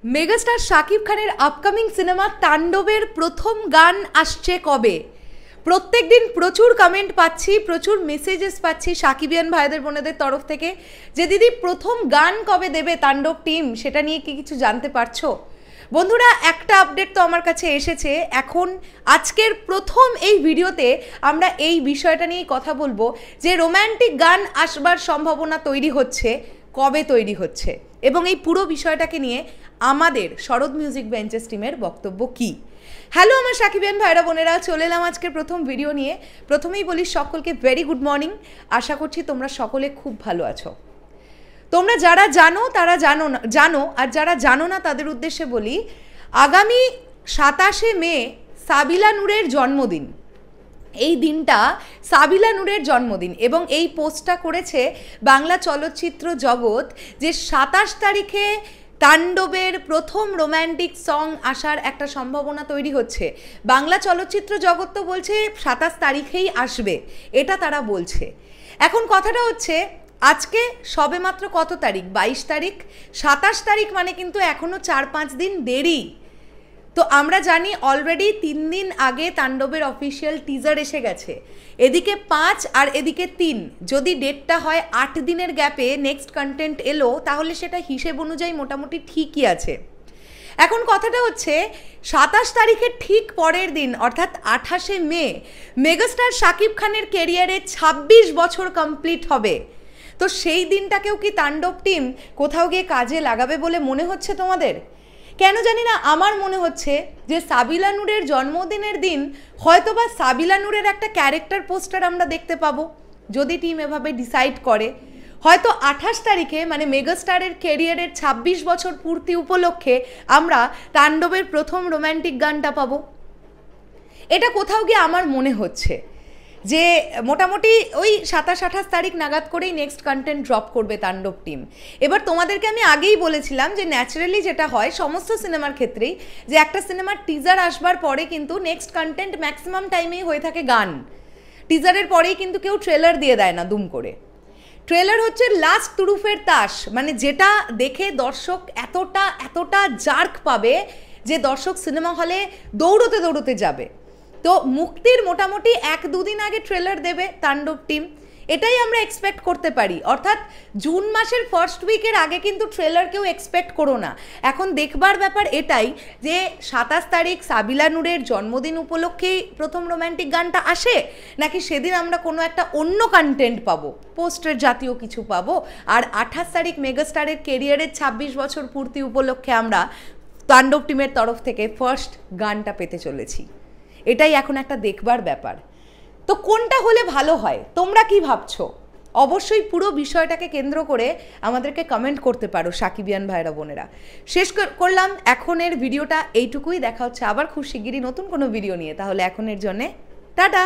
Megastar Shakib খানের upcoming cinema তাণ্ডবের প্রথম গান আসছে কবে? প্রত্যেক দিন প্রচুর কমেন্ট পাচ্ছি, প্রচুর মেসেজেস পাচ্ছি শাকিবিয়ান ভাইদের বোনেদের তরফ থেকে যে দিদি প্রথম গান কবে দেবে তাণ্ডব টিম, সেটা নিয়ে কি কিছু জানতে পারছো? বন্ধুরা, একটা আপডেট তো আমার কাছে এসেছে। এখন আজকের প্রথম এই ভিডিওতে আমরা এই বিষয়টা নিয়ে কথা বলবো যে রোম্যান্টিক গান আসবার সম্ভাবনা তৈরি হচ্ছে, কবে তৈরি হচ্ছে, এবং এই পুরো বিষয়টাকে নিয়ে আমাদের শরৎ মিউজিক বেঞ্চেস টিমের বক্তব্য কি। হ্যালো আমার শাকিবিয়ান ভাইরা বোনেরা, চলে এলাম আজকের প্রথম ভিডিও নিয়ে। প্রথমেই বলি সকলকে ভেরি গুড মর্নিং। আশা করছি তোমরা সকলে খুব ভালো আছো। তোমরা যারা জানো তারা জানো, আর যারা জানো না তাদের উদ্দেশ্যে বলি, আগামী 27শে মে সাবিলা নূরের জন্মদিন। এই দিনটা সাবিলা নূরের জন্মদিন এবং এই পোস্টটা করেছে বাংলা চলচ্চিত্র জগৎ যে 27 তারিখে তাণ্ডবের প্রথম রোম্যান্টিক সং আসার একটা সম্ভাবনা তৈরি হচ্ছে। বাংলা চলচ্চিত্র জগৎ তো বলছে 27 তারিখেই আসবে, এটা তারা বলছে। এখন কথাটা হচ্ছে, আজকে সবেমাত্র কত তারিখ? 22 তারিখ। 27 তারিখ মানে কিন্তু এখনও 4-5 দিন দেরি। তো আমরা জানি অলরেডি 3 দিন আগে তাণ্ডবের অফিসিয়াল টিজার এসে গেছে। এদিকে 5 আর এদিকে 3, যদি ডেটটা হয় 8 দিনের গ্যাপে নেক্সট কন্টেন্ট এলো, তাহলে সেটা হিসেব অনুযায়ী মোটামুটি ঠিকই আছে। এখন কথাটা হচ্ছে 27 তারিখের ঠিক পরের দিন অর্থাৎ 28শে মে মেগাস্টার শাকিব খানের কেরিয়ারে 26 বছর কমপ্লিট হবে। তো সেই দিনটাকেও কি তাণ্ডব টিম কোথাও গিয়ে কাজে লাগাবে বলে মনে হচ্ছে তোমাদের? কেন জানি না, আমার মনে হচ্ছে যে সাবিলা নূরের জন্মদিনের দিন হয়তোবা সাবিলা নূরের একটা ক্যারেক্টার পোস্টার আমরা দেখতে পাবো, যদি টিম এভাবে ডিসাইড করে। হয়তো 28 তারিখে মানে মেগাস্টারের কেরিয়ারের 26 বছর পূর্তি উপলক্ষে আমরা তাণ্ডবের প্রথম রোম্যান্টিক গানটা পাবো। এটা কোথাও গিয়ে আমার মনে হচ্ছে যে মোটামুটি ওই 27-28 তারিখ নাগাদ করেই নেক্সট কন্টেন্ট ড্রপ করবে তাণ্ডব টিম। এবার তোমাদেরকে আমি আগেই বলেছিলাম যে ন্যাচারালি যেটা হয় সমস্ত সিনেমার ক্ষেত্রেই, যে একটা সিনেমার টিজার আসবার পরে কিন্তু নেক্সট কন্টেন্ট ম্যাক্সিমাম টাইমেই হয়ে থাকে গান। টিজারের পরেই কিন্তু কেউ ট্রেলার দিয়ে দেয় না দুম করে। ট্রেলার হচ্ছে লাস্ট তুরুফের তাস, মানে যেটা দেখে দর্শক এতটা জার্ক পাবে যে দর্শক সিনেমা হলে দৌড়তে যাবে। তো মুক্তির মোটামুটি 1-2 দিন আগে ট্রেলার দেবে তাণ্ডব টিম, এটাই আমরা এক্সপেক্ট করতে পারি। অর্থাৎ জুন মাসের ফার্স্ট উইকের আগে কিন্তু ট্রেলার কেউ এক্সপেক্ট করো না। এখন দেখবার ব্যাপার এটাই যে 27 তারিখ সাবিলা নূরের জন্মদিন উপলক্ষেই প্রথম রোম্যান্টিক গানটা আসে, নাকি সেদিন আমরা কোনো একটা অন্য কন্টেন্ট পাবো, পোস্টার জাতীয় কিছু পাবো, আর 28 তারিখ মেগাস্টারের কেরিয়ারের 26 বছর পূর্তি উপলক্ষে আমরা তাণ্ডব টিমের তরফ থেকে ফার্স্ট গানটা পেতে চলেছি। এটাই এখন একটা দেখবার ব্যাপার। তো কোনটা হলে ভালো হয়, তোমরা কি ভাবছো? অবশ্যই পুরো বিষয়টাকে কেন্দ্র করে আমাদেরকে কমেন্ট করতে পারো শাকিবিয়ান ভাইরা বোনেরা। শেষ করলাম এখনের ভিডিওটা এইটুকুই। দেখা হচ্ছে আবার খুব শিগগিরই নতুন কোনো ভিডিও নিয়ে। তাহলে এখনের জন্যে টাটা।